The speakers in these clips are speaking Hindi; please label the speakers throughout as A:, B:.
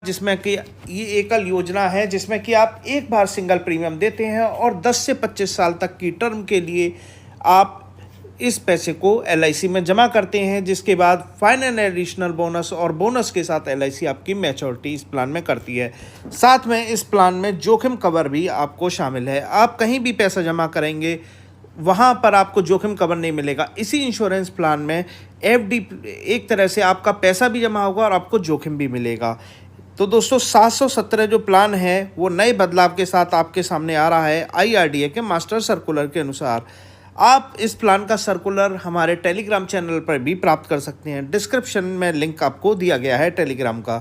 A: जिसमें कि ये एकल योजना है जिसमें कि आप एक बार सिंगल प्रीमियम देते हैं और 10 से 25 साल तक की टर्म के लिए आप इस पैसे को LIC में जमा करते हैं, जिसके बाद फाइनल एडिशनल बोनस और बोनस के साथ LIC आपकी मैच्योरिटी इस प्लान में करती है। साथ में इस प्लान में जोखिम कवर भी आपको शामिल है। आप कहीं भी पैसा जमा करेंगे वहाँ पर आपको जोखिम कवर नहीं मिलेगा। इसी इंश्योरेंस प्लान में FD एक तरह से आपका पैसा भी जमा होगा और आपको जोखिम भी मिलेगा। तो दोस्तों 717 जो प्लान है वो नए बदलाव के साथ आपके सामने आ रहा है IRDA के मास्टर सर्कुलर के अनुसार। आप इस प्लान का सर्कुलर हमारे टेलीग्राम चैनल पर भी प्राप्त कर सकते हैं। डिस्क्रिप्शन में लिंक आपको दिया गया है टेलीग्राम का।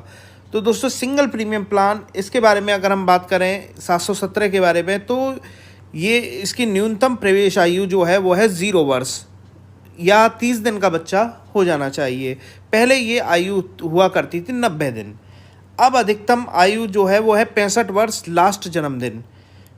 A: तो दोस्तों सिंगल प्रीमियम प्लान, इसके बारे में अगर हम बात करें 717 के बारे में, तो ये इसकी न्यूनतम प्रवेश आयु जो है वो है 0 वर्ष या 30 दिन का बच्चा हो जाना चाहिए। पहले ये आयु हुआ करती थी 90 दिन। अब अधिकतम आयु जो है वो है 65 वर्ष लास्ट जन्मदिन।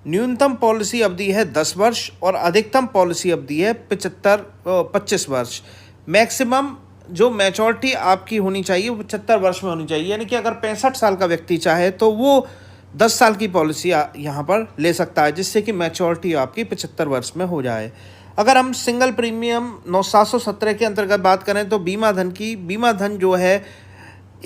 A: न्यूनतम पॉलिसी अवधि है 10 वर्ष और अधिकतम पॉलिसी अवधि है 25 वर्ष। मैक्सिमम जो मैच्योरिटी आपकी होनी चाहिए वो 75 वर्ष में होनी चाहिए, यानी कि अगर 65 साल का व्यक्ति चाहे तो वो 10 साल की पॉलिसी यहाँ पर ले सकता है, जिससे कि मैच्योरिटी आपकी 75 वर्ष में हो जाए। अगर हम सिंगल प्रीमियम 717 के अंतर्गत बात करें तो बीमा धन जो है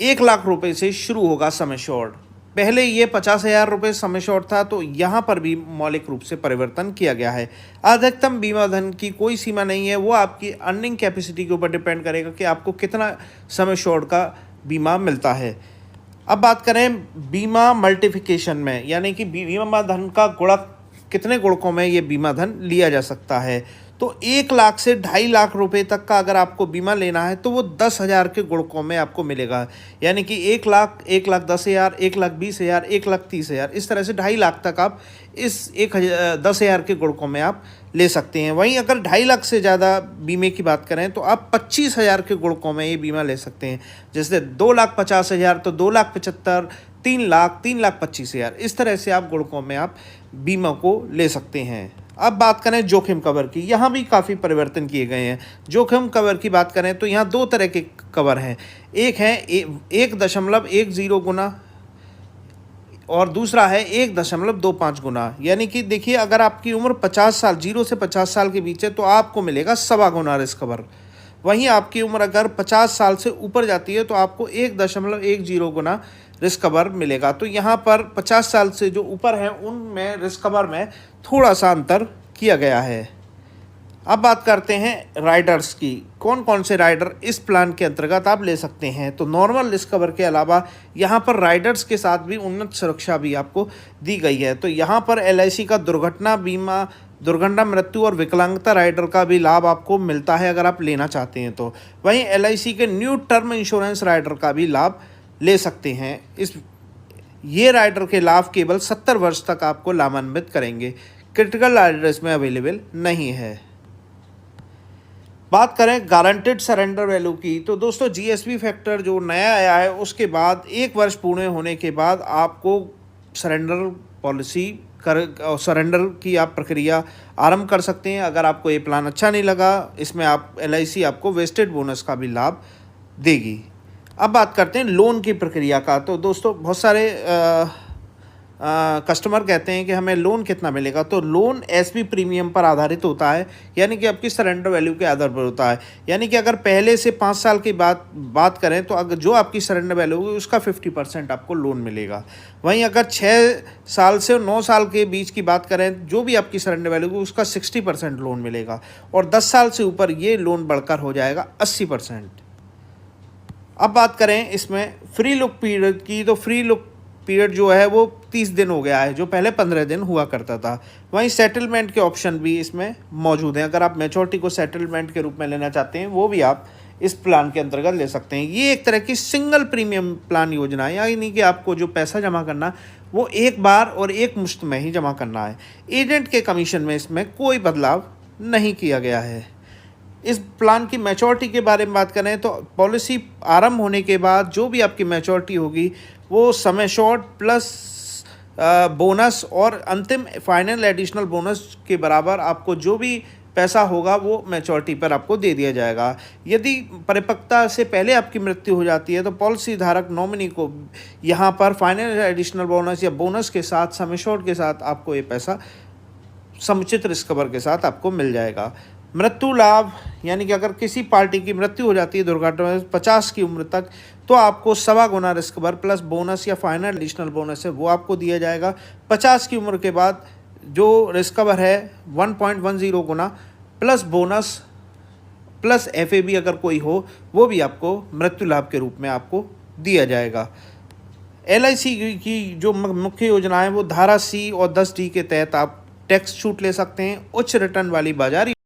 A: 1 लाख रुपए से शुरू होगा सम एश्योर्ड। पहले ये 50,000 रुपये सम एश्योर्ड था, तो यहाँ पर भी मौलिक रूप से परिवर्तन किया गया है। अधिकतम बीमा धन की कोई सीमा नहीं है, वो आपकी अर्निंग कैपेसिटी के ऊपर डिपेंड करेगा कि आपको कितना सम एश्योर्ड का बीमा मिलता है। अब बात करें बीमा मल्टीप्लिकेशन में, यानी कि बीमा धन का गुणक कितने गुणकों में ये बीमा धन लिया जा सकता है। तो 1 लाख से 2.5 लाख रुपए तक का अगर आपको बीमा लेना है तो वो 10,000 के गुणकों में आपको मिलेगा, यानी कि 1 लाख, 1,10,000, 1,20,000, 1,30,000, इस तरह से 2.5 लाख तक आप इस 10,000 के गुणकों में आप ले सकते हैं। वहीं अगर 2.5 लाख से ज़्यादा बीमे की बात करें तो आप 25,000 के गुणकों में ये बीमा ले सकते हैं। जैसे 2,50,000 तो 2,75,000, 3 लाख, 3,25,000, इस तरह से आप गुणकों में आप बीमा को ले सकते हैं। अब बात करें जोखिम कवर की, यहाँ भी काफ़ी परिवर्तन किए गए हैं। जोखिम कवर की बात करें तो यहाँ 2 तरह के कवर हैं। एक है 1.10 गुना और दूसरा है 1.25 गुना। यानी कि देखिए, अगर आपकी उम्र 50 साल 0 से 50 साल के बीच है तो आपको मिलेगा 1.25 गुना रिस्क कवर। वहीं आपकी उम्र अगर 50 साल से ऊपर जाती है तो आपको 1.10 गुना रिस्क कवर मिलेगा। तो यहाँ पर 50 साल से जो ऊपर हैं उनमें रिस्क कवर में थोड़ा सा अंतर किया गया है। अब बात करते हैं राइडर्स की, कौन कौन से राइडर इस प्लान के अंतर्गत आप ले सकते हैं। तो नॉर्मल रिस्क कवर के अलावा यहाँ पर राइडर्स के साथ भी उन्नत सुरक्षा भी आपको दी गई है। तो यहाँ पर LIC का दुर्घटना बीमा, दुर्घटना मृत्यु और विकलांगता राइडर का भी लाभ आपको मिलता है अगर आप लेना चाहते हैं तो। वहीं LIC के न्यू टर्म इंश्योरेंस राइडर का भी लाभ ले सकते हैं। ये राइडर के लाभ केवल 70 वर्ष तक आपको लाभान्वित करेंगे। क्रिटिकल राइडर इसमें अवेलेबल नहीं है। बात करें गारंटेड सरेंडर वैल्यू की, तो दोस्तों GSB फैक्टर जो नया आया है उसके बाद 1 वर्ष पूर्ण होने के बाद आपको सरेंडर की आप प्रक्रिया आरंभ कर सकते हैं। अगर आपको ये प्लान अच्छा नहीं लगा, इसमें LIC आपको वेस्टेड बोनस का भी लाभ देगी। अब बात करते हैं लोन की प्रक्रिया का। तो दोस्तों बहुत सारे कस्टमर कहते हैं कि हमें लोन कितना मिलेगा। तो लोन SB प्रीमियम पर आधारित होता है, यानी कि आपकी सरेंडर वैल्यू के आधार पर होता है। यानी कि अगर पहले से 5 साल की बात करें तो अगर जो आपकी सरेंडर वैल्यू होगी उसका 50% आपको लोन मिलेगा। वहीं अगर 6 साल से 9 साल के बीच की बात करें, जो भी आपकी सरेंडर वैल्यू होगी उसका 60% लोन मिलेगा। और 10 साल से ऊपर ये लोन बढ़कर हो जाएगा 80%। अब बात करें इसमें फ्री लुक पीरियड की, तो फ्री लुक पीरियड जो है वो 30 दिन हो गया है, जो पहले 15 दिन हुआ करता था। वहीं सेटलमेंट के ऑप्शन भी इसमें मौजूद हैं। अगर आप मैच्योरिटी को सेटलमेंट के रूप में लेना चाहते हैं वो भी आप इस प्लान के अंतर्गत ले सकते हैं। ये एक तरह की सिंगल प्रीमियम प्लान योजना है, यानी कि आपको जो पैसा जमा करना वो एक बार और एक मुश्त में ही जमा करना है। एजेंट के कमीशन में इसमें कोई बदलाव नहीं किया गया है। इस प्लान की मैच्योरिटी के बारे में बात करें तो पॉलिसी आरंभ होने के बाद जो भी आपकी मैच्योरिटी होगी वो सम एश्योर्ड प्लस बोनस और अंतिम फाइनल एडिशनल बोनस के बराबर आपको जो भी पैसा होगा वो मैच्योरिटी पर आपको दे दिया जाएगा। यदि परिपक्वता से पहले आपकी मृत्यु हो जाती है तो पॉलिसी धारक नॉमिनी को यहाँ पर फाइनेंशियल एडिशनल बोनस या बोनस के साथ सम एश्योर्ड के साथ आपको ये पैसा समुचित रिस्क कवर के साथ आपको मिल जाएगा। मृत्यु लाभ यानी कि अगर किसी पार्टी की मृत्यु हो जाती है दुर्घटना में 50 की उम्र तक, तो आपको 1.25 गुना रिस्क कवर प्लस बोनस या फाइनल एडिशनल बोनस है वो आपको दिया जाएगा। 50 की उम्र के बाद जो रिस्क कवर है 1.10 गुना प्लस बोनस प्लस FAB अगर कोई हो वो भी आपको मृत्यु लाभ के रूप में आपको दिया जाएगा। LIC की जो मुख्य योजना है वो धारा C और 10D के तहत आप टैक्स छूट ले सकते हैं। उच्च रिटर्न वाली बाजार